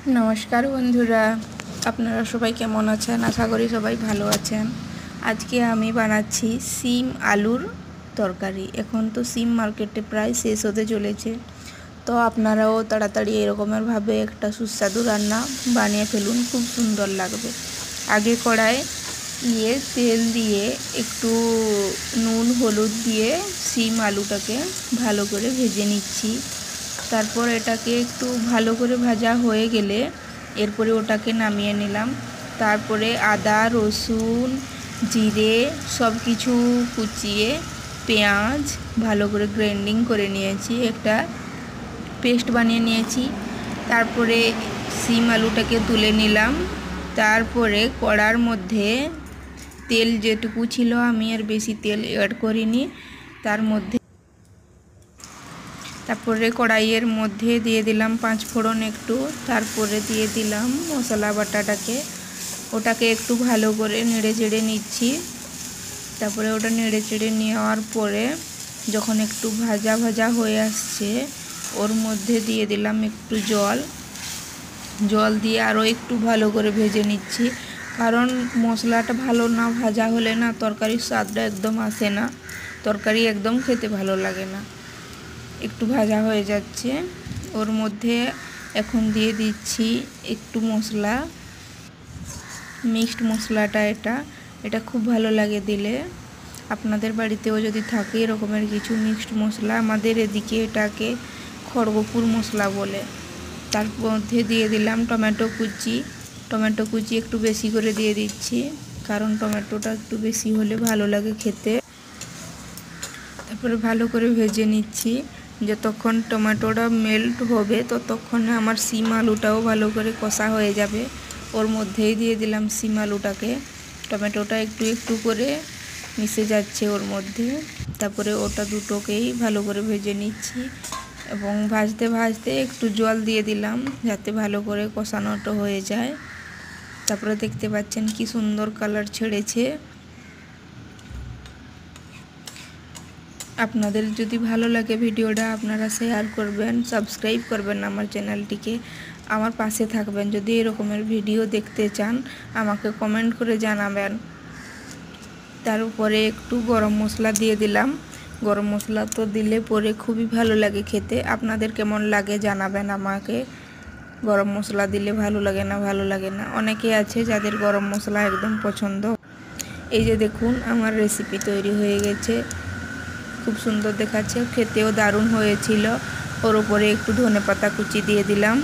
नमस्कार बंधुरा আপনারা সবাই কেমন আছেন আশা করি সবাই ভালো আছেন। আজকে আমি বানাচ্ছি সিম আলুর তরকারি। এখন তো সিম মার্কেটে প্রায় শেষ হতে চলেছে, তো আপনারাও তাড়াতাড়ি এরকমের ভাবে একটা সুস্বাদু রান্না বানিয়ে ফেলুন, খুব সুন্দর লাগবে। আগে কড়াই তেল দিয়ে একটু নুন হলুদ দিয়ে সিম আলুটাকে ভালো করে ভেজে নিচ্ছি। তারপর এটাকে একটু ভালো করে ভাজা হয়ে গেলে এরপরে ওটাকে নামিয়ে নিলাম। তারপরে আদা রসুন জিরে সব কিছু কুচিয়ে পেঁয়াজ ভালো করে গ্রাইন্ডিং করে নিয়েছি, একটা পেস্ট বানিয়ে নিয়েছি। তারপরে সিম আলুটাকে তুলে নিলাম। তারপরে কড়ার মধ্যে তেল যেটুকু ছিল, আমি আর বেশি তেল অ্যাড করিনি, তারপরে কড়াইয়ের মধ্যে দিয়ে দিলাম 5 ফোড়ন একটু। তারপরে দিয়ে দিলাম মশলা বাটাটাকে, ওটাকে একটু ভালো করে নেড়ে চেড়ে নিচ্ছি। তারপরে ওটা নেড়ে চেড়ে নেওয়ার পরে যখন একটু ভাজা ভাজা হয়ে আসছে, ওর মধ্যে দিয়ে দিলাম একটু জল দিয়ে আরও একটু ভালো করে ভেজে নিচ্ছি। কারণ মশলাটা ভালো না ভাজা হলে না তরকারির স্বাদটা একদম আসে না, তরকারি একদম খেতে ভালো লাগে না। একটু ভাজা হয়ে যাচ্ছে, ওর মধ্যে এখন দিয়ে দিচ্ছি একটু মশলা, মিক্সড মশলাটা। এটা খুব ভালো লাগে দিলে। আপনাদের বাড়িতেও যদি থাকে এরকমের কিছু মিক্সড মশলা, আমাদের এদিকে এটাকে খড়গপুর মশলা বলে। তার মধ্যে দিয়ে দিলাম টমেটো কুচি একটু বেশি করে দিয়ে দিচ্ছি, কারণ টমেটোটা একটু বেশি হলে ভালো লাগে খেতে। তারপরে ভালো করে ভেজে নিচ্ছি। যতক্ষণ টমেটোটা মেল্ট হবে ততক্ষণে আমার সিম আলুটাও ভালো করে কষা হয়ে যাবে। ওর মধ্যেই দিয়ে দিলাম সিম আলুটাকে, টমেটোটা একটু একটু করে মিশে যাচ্ছে ওর মধ্যে। তারপরে ওটা দুটোকেই ভালো করে ভেজে নিচ্ছি এবং ভাজতে ভাজতে একটু জল দিয়ে দিলাম যাতে ভালো করে কষানোটা হয়ে যায়। তারপরে দেখতে পাচ্ছেন কি সুন্দর কালার ছেড়েছে। আপনাদের যদি ভালো লাগে ভিডিওটা আপনারা শেয়ার করবেন, সাবস্ক্রাইব করবেন আমার চ্যানেলটিকে, আমার পাশে থাকবেন। যদি এরকমের ভিডিও দেখতে চান আমাকে কমেন্ট করে জানাবেন। তার উপরে একটু গরম মশলা দিয়ে দিলাম। গরম মশলা তো দিলে পরে খুবই ভালো লাগে খেতে। আপনাদের কেমন লাগে জানাবেন আমাকে। গরম মশলা দিলে ভালো লাগে না, অনেকে আছে যাদের গরম মশলা একদম পছন্দ। এই যে দেখুন আমার রেসিপি তৈরি হয়ে গেছে, খুব সুন্দর দেখাচ্ছে, খেতেও দারুণ হয়েছিল। ওর উপরে একটু ধনেপাতা কুচি দিয়ে দিলাম।